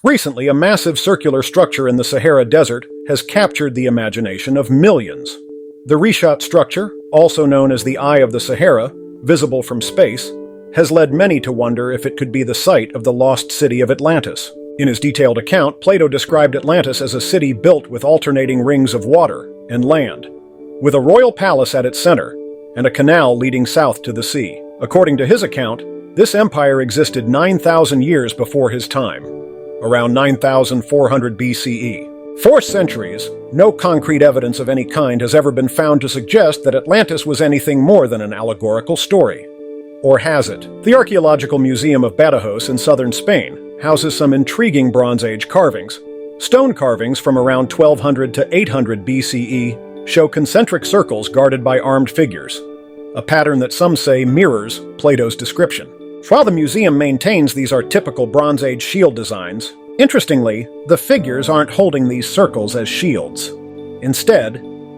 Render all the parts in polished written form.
Recently, a massive circular structure in the Sahara Desert has captured the imagination of millions. The reshot structure, also known as the Eye of the Sahara, visible from space, has led many to wonder if it could be the site of the lost city of Atlantis. In his detailed account, Plato described Atlantis as a city built with alternating rings of water and land, with a royal palace at its center and a canal leading south to the sea. According to his account, this empire existed 9,000 years before his time, around 9,400 BCE. For centuries, no concrete evidence of any kind has ever been found to suggest that Atlantis was anything more than an allegorical story. Or has it? The Arqueological Museum of Badajoz in southern Spain houses some intriguing Bronze Age carvings. Stone carvings from around 1200 to 800 BCE show concentric circles guarded by armed figures, a pattern that some say mirrors Plato's description. While the museum maintains these are typical Bronze Age shield designs, interestingly, the figures aren't holding these circles as shields. Instead,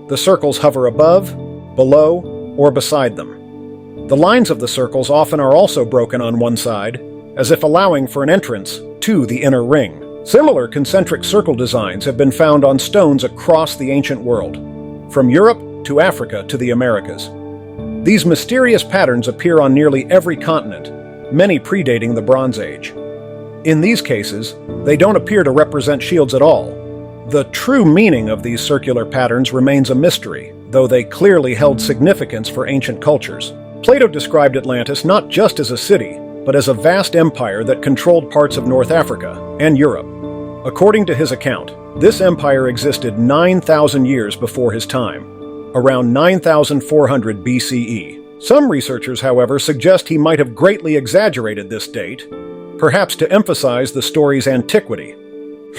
the circles hover above, below, or beside them. The lines of the circles often are also broken on one side, as if allowing for an entrance to the inner ring. Similar concentric circle designs have been found on stones across the ancient world, from Europe to Africa to the Americas. These mysterious patterns appear on nearly every continent, many predating the Bronze Age. In these cases, they don't appear to represent shields at all. The true meaning of these circular patterns remains a mystery, though they clearly held significance for ancient cultures. Plato described Atlantis not just as a city, but as a vast empire that controlled parts of North Africa and Europe. According to his account, this empire existed 9,000 years before his time, around 9,400 BCE. Some researchers, however, suggest he might have greatly exaggerated this date, perhaps to emphasize the story's antiquity.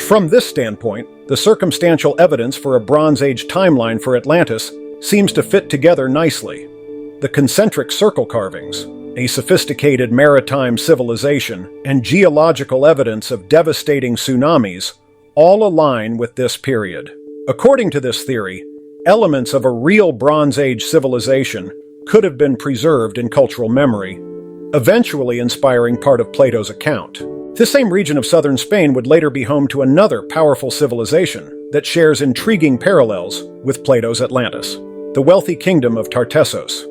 From this standpoint, the circumstantial evidence for a Bronze Age timeline for Atlantis seems to fit together nicely. The concentric circle carvings, a sophisticated maritime civilization, and geological evidence of devastating tsunamis all align with this period. According to this theory, elements of a real Bronze Age civilization could have been preserved in cultural memory, eventually inspiring part of Plato's account. This same region of southern Spain would later be home to another powerful civilization that shares intriguing parallels with Plato's Atlantis, the wealthy kingdom of Tartessos.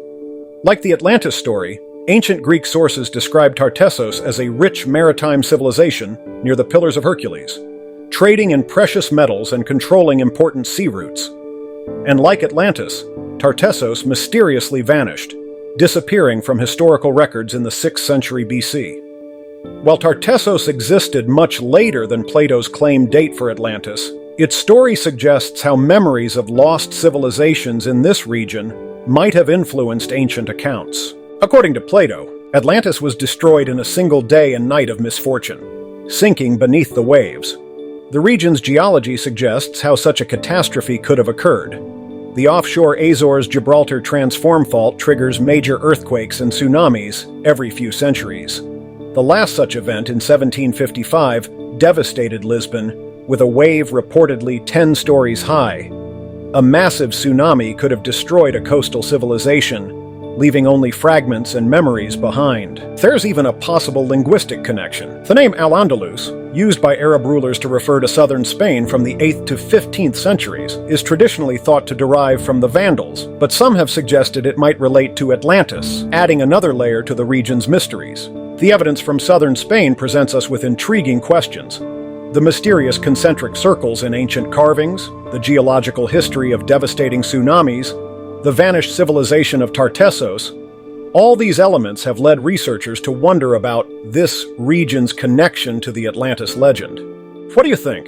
Like the Atlantis story, ancient Greek sources describe Tartessos as a rich maritime civilization near the Pillars of Hercules, trading in precious metals and controlling important sea routes. And like Atlantis, Tartessos mysteriously vanished, disappearing from historical records in the 6th century BC. While Tartessos existed much later than Plato's claimed date for Atlantis, its story suggests how memories of lost civilizations in this region might have influenced ancient accounts. According to Plato, Atlantis was destroyed in a single day and night of misfortune, sinking beneath the waves. The region's geology suggests how such a catastrophe could have occurred. The offshore Azores-Gibraltar transform fault triggers major earthquakes and tsunamis every few centuries. The last such event in 1755 devastated Lisbon, with a wave reportedly 10 stories high. A massive tsunami could have destroyed a coastal civilization, leaving only fragments and memories behind. There's even a possible linguistic connection. The name Al-Andalus, used by Arab rulers to refer to southern Spain from the 8th to 15th centuries, is traditionally thought to derive from the Vandals, but some have suggested it might relate to Atlantis, adding another layer to the region's mysteries. The evidence from southern Spain presents us with intriguing questions. The mysterious concentric circles in ancient carvings, the geological history of devastating tsunamis, the vanished civilization of Tartessos, all these elements have led researchers to wonder about this region's connection to the Atlantis legend. What do you think?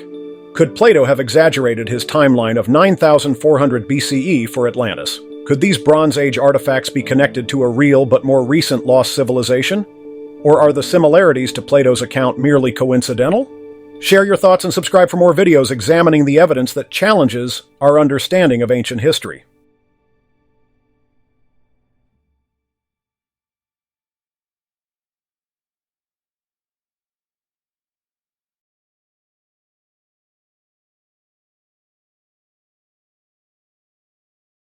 Could Plato have exaggerated his timeline of 9,400 BCE for Atlantis? Could these Bronze Age artifacts be connected to a real but more recent lost civilization? Or are the similarities to Plato's account merely coincidental? Share your thoughts and subscribe for more videos examining the evidence that challenges our understanding of ancient history.